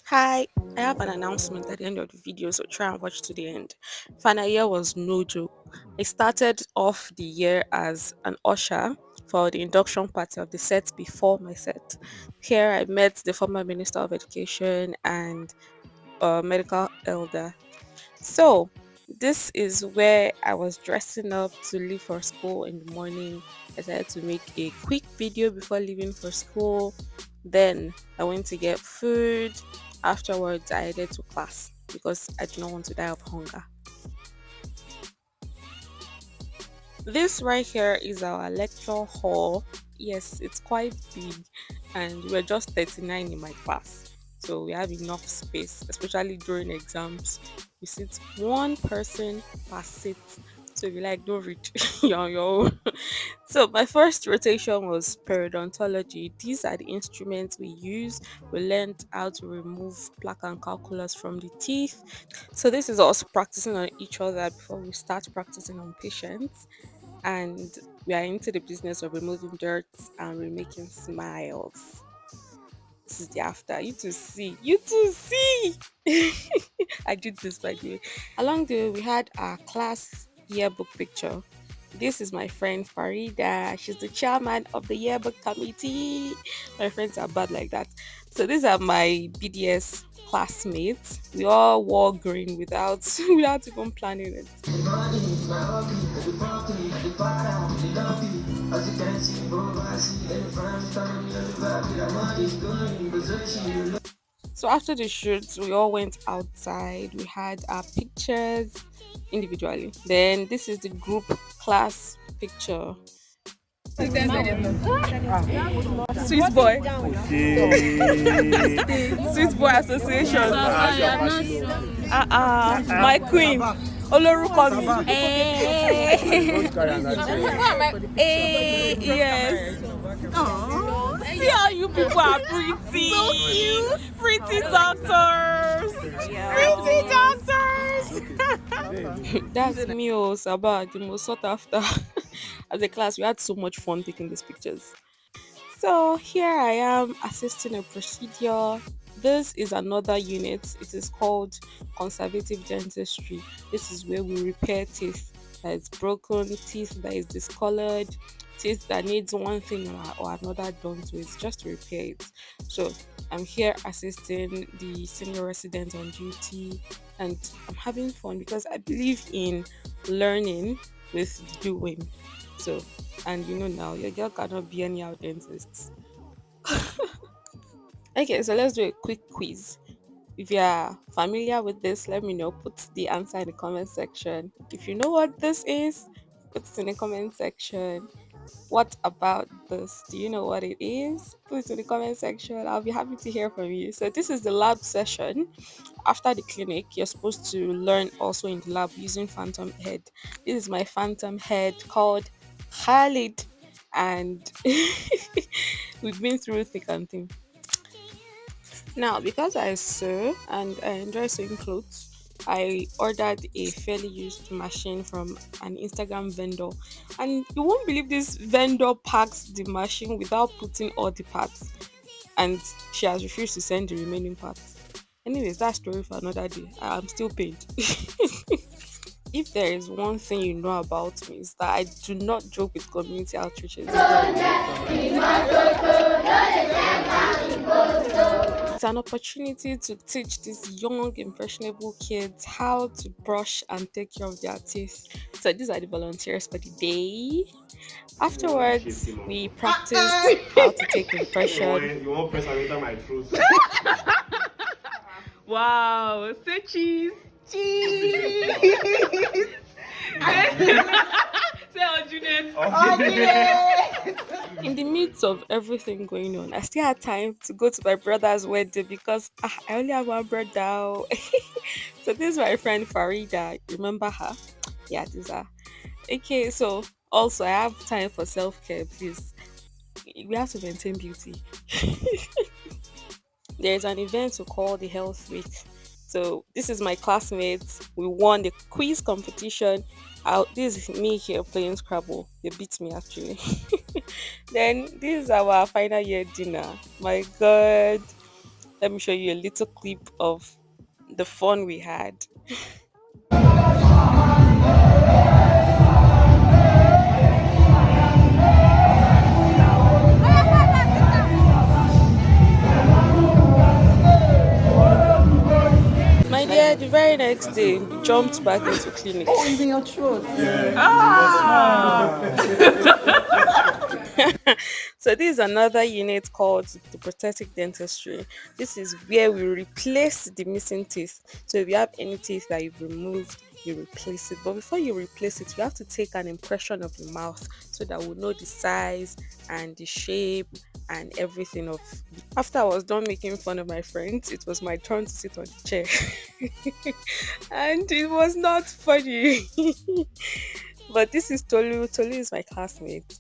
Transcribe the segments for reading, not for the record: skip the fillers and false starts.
Hi, I have an announcement at the end of the video, so try and watch to the end. Final year was no joke. I started off the year as an usher for the induction party of the set before my set. Here I met the former Minister of Education and a medical elder. So, this is where I was dressing up to leave for school in the morning. I decided to make a quick video before leaving for school. Then I went to get food. Afterwards, I headed to class because I do not want to die of hunger. This right here is our lecture hall. Yes, it's quite big, and we're just 39 in my class. So we have enough space, especially during exams. We sit one person per seat. So if you like, don't read, you're on your own. So my first rotation was Parodontology. These are the instruments we use. We learned how to remove plaque and calculus from the teeth. So this is us practicing on each other before we start practicing on patients, and we are into the business of removing dirt and remaking smiles. This is the after. You to see. You to see. I did this by the way. Along the way, we had our class yearbook picture. This is my friend Farida. She's the chairman of the yearbook committee. My friends are bad like that. So these are my BDS classmates. We all wore green without without even planning it. So after the shoot, we all went outside. We had our pictures individually. Then this is the group class picture. Sweet boy. Sweet boy association. My queen. Olorúkọ mi. Yes. See how you people are pretty. So cute. Pretty doctors. Pretty doctors. That's me, oh, Sabaa, the most sought after. As a class, we had so much fun taking these pictures. So here I am assisting a procedure. This is another unit. It is called conservative dentistry. This is where we repair teeth that is broken, teeth that is discolored, teeth that needs one thing or another done to it, just to repair it. So I'm here assisting the senior resident on duty, and I'm having fun because I believe in learning with doing. So, and you know now, your girl cannot be any out dentist. Okay, so let's do a quick quiz. If you are familiar with this, let me know. Put the answer in the comment section. If you know what this is, put it in the comment section. What about this? Do you know what it is? Put it in the comment section. I'll be happy to hear from you. So this is the lab session. After the clinic, you're supposed to learn also in the lab using phantom head. This is my phantom head called Khalid, and we've been through thick and thin. Now, because I sew and I enjoy sewing clothes, I ordered a fairly used machine from an Instagram vendor. And you won't believe this vendor packs the machine without putting all the parts. And she has refused to send the remaining parts. Anyways, that's story for another day. I'm still paid. If there is one thing you know about me, is that I do not joke with community outreaches. It's an opportunity to teach these young, impressionable kids how to brush and take care of their teeth. So these are the volunteers for the day. Afterwards, we practiced how to take impression. You want press and enter my throat. Wow, say cheese. Cheese. Say Juliet. In the midst of everything going on, I still had time to go to my brother's wedding because I only have one brother. Oh. So this is my friend Farida. Remember her? Yeah, this is her. Okay, so also I have time for self care. Please, we have to maintain beauty. There's an event we call the Health Week. So this is my classmates. We won the quiz competition. This is me here playing Scrabble. They beat me actually. Then this is our final year dinner. My God, Let me show you a little clip of the fun we had. My dear, the very next day, we jumped back into clinic. Oh, it's in your throat. So this is another unit called the prosthetic dentistry. This is where we replace the missing teeth. So if you have any teeth that you've removed, you replace it. But before you replace it, you have to take an impression of the mouth so that we'll know the size and the shape and everything of. After I was done making fun of my friends, it was my turn to sit on the chair. And it was not funny. But this is Tolu. Tolu is my classmate,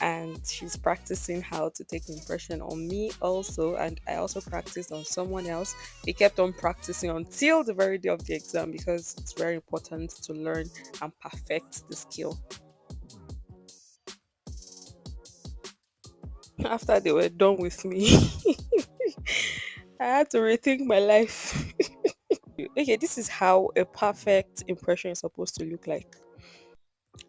and she's practicing how to take impression on me also, and I also practiced on someone else. We kept on practicing until the very day of the exam because it's very important to learn and perfect the skill. After they were done with me, I had to rethink my life. Okay, this is how a perfect impression is supposed to look like.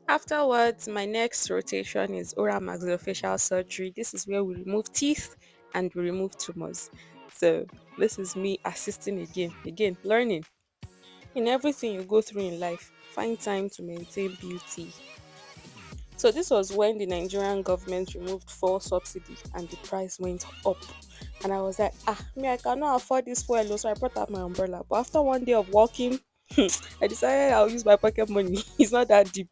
Afterwards, my next rotation is oral maxillofacial surgery. This is where we remove teeth and we remove tumors. So this is me assisting again, learning. In everything you go through in life, find time to maintain beauty. So this was when the Nigerian government removed fuel subsidy and the price went up. And I was like, me, I cannot afford this fuel, so I brought out my umbrella. But after one day of walking, I decided I'll use my pocket money. It's not that deep.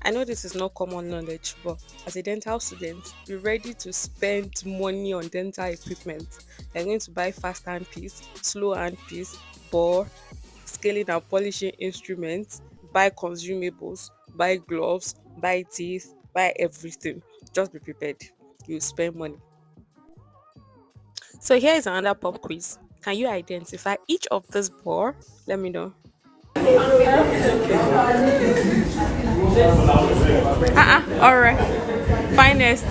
I know this is not common knowledge, but as a dental student, be ready to spend money on dental equipment. You're going to buy fast hand piece, slow hand piece, bore, scaling and polishing instruments, buy consumables, buy gloves, buy teeth, buy everything. Just be prepared. You spend money. So here is another pop quiz. Can you identify each of this bore? Let me know. All right. Finest.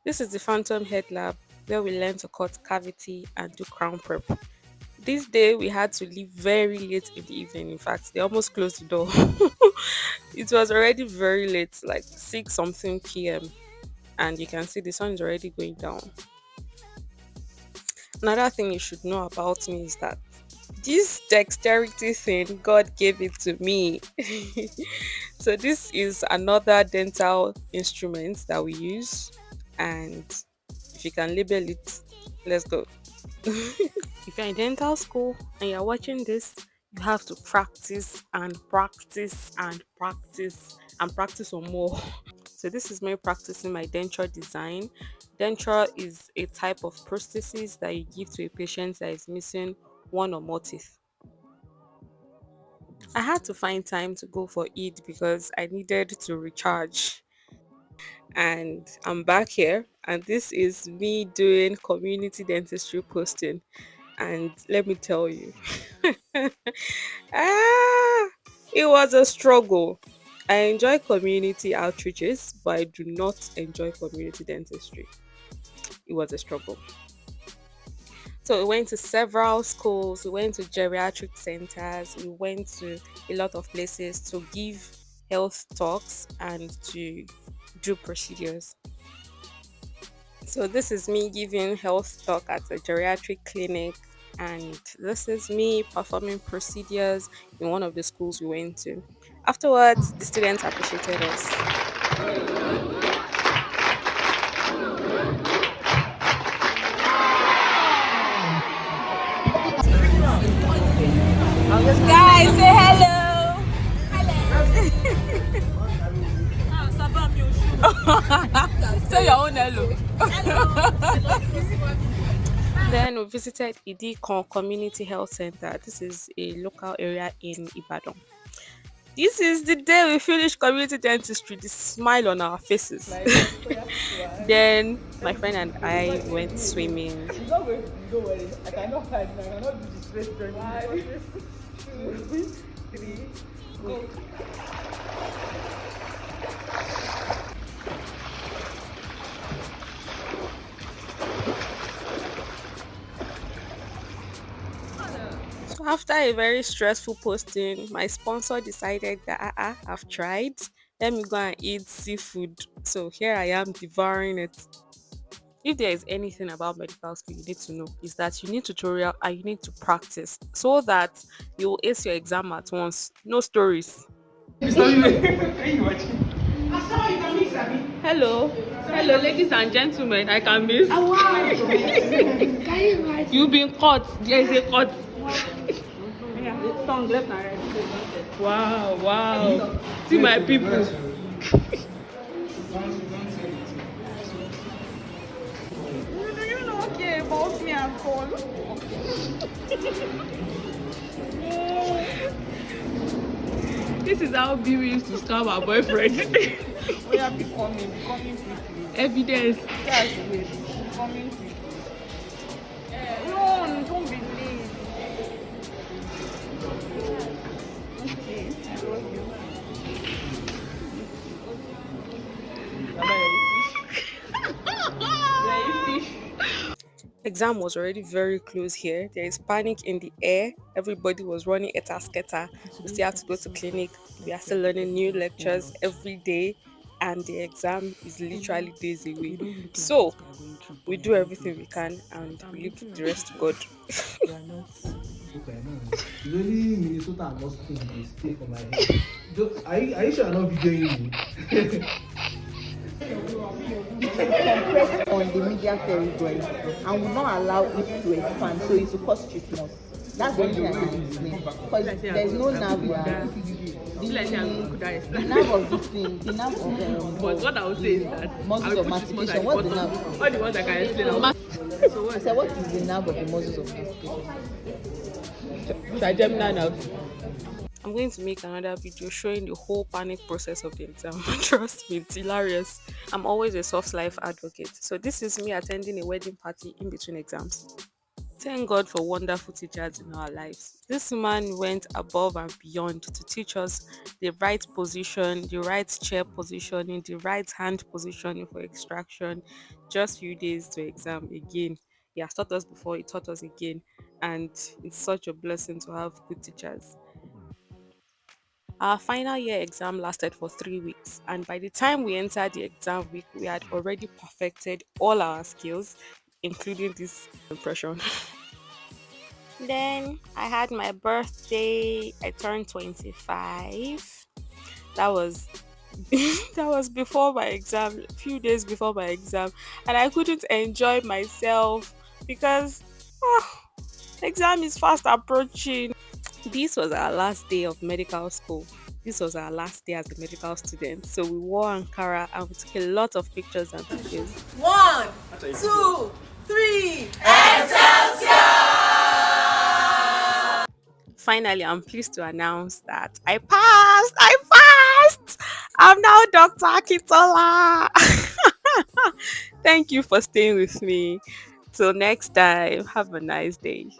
This is the Phantom Head Lab where we learn to cut cavity and do crown prep. This day we had to leave very late in the evening. In fact, they almost closed the door. It was already very late, like 6 something p.m. And you can see the sun is already going down. Another thing you should know about me is that this dexterity thing, God gave it to me. So this is another dental instrument that we use, and if you can label it, let's go. If you're in dental school and you're watching this, you have to practice and practice and practice and practice on more. So this is me practicing my denture design. Denture is a type of prosthesis that you give to a patient that is missing one or more teeth. I had to find time to go for it because I needed to recharge. And I'm back here, and this is me doing community dentistry posting. And let me tell you, ah, it was a struggle. I enjoy community outreaches, but I do not enjoy community dentistry. It was a struggle. So we went to several schools, we went to geriatric centers, we went to a lot of places to give health talks and to do procedures. So this is me giving health talk at a geriatric clinic, and this is me performing procedures in one of the schools we went to. Afterwards, the students appreciated us. Guys, say hello. Say your own hello. Then we visited Idikon Community Health Center. This is a local area in Ibadan. This is the day we finished community dentistry, the smile on our faces. Then my friend and I went swimming. She's not going to don't worry. I cannot hide. I cannot do this stress journey. 5, 2, 3, go. After a very stressful posting, my sponsor decided that I've tried. Let me go and eat seafood. So here I am devouring it. If there is anything about medical school you need to know, is that you need tutorial and you need to practice so that you will ace your exam at once. No stories. Can you watching? Hello. Hello, ladies and gentlemen. I can miss. Oh, wow. Can you imagine? You've been caught. There is a cut. Yeah, it's tongue left and right. Wow, wow. See my people. Do you know okay about me and Paul? This is how Bibi used to scam her boyfriend. We are becoming quickly. Evidence. That's the way. Becoming quickly. Run, don't be late. Okay, I love you. Baba, you're a fish. Exam was already very close here. There is panic in the air. Everybody was running etasketa. We still have to go to clinic. We are still learning new lectures every day, and the exam is literally days away. So we do everything we can and we leave the rest to God. Okay, I know. It's only Minnesota and Boston they stay for my head. Are you sure I'm not videoing you? Compressed on the media pterygoid and will not allow it to expand, so it will cause trismus. That's the only thing I can explain. Because there's no nerve here. The nerve of this thing, the nerve of But what I would say is that muscles of mastication. What's the nerve? all the ones I can explain. I said, what is the nerve of the muscles of mastication? Trigeminal nerve. I'm going to make another video showing the whole panic process of the exam. Trust me, it's hilarious. I'm always a soft life advocate. So this is me attending a wedding party in between exams. Thank God for wonderful teachers in our lives. This man went above and beyond to teach us the right position, the right chair positioning, the right hand positioning for extraction. Just few days to exam again. He has taught us before, he taught us again. And it's such a blessing to have good teachers. Our final year exam lasted for 3 weeks, and by the time we entered the exam week, we had already perfected all our skills, including this impression. Then I had my birthday. I turned 25. That was that was before my exam, a few days before my exam, and I couldn't enjoy myself because exam is fast approaching. This was our last day of medical school. This was our last day as a medical student. So we wore Ankara and we took a lot of pictures and videos. 1, 2, 3. Finally, I'm pleased to announce that I passed. I passed. I'm now Dr. Akitola. Thank you for staying with me. Till next time, have a nice day.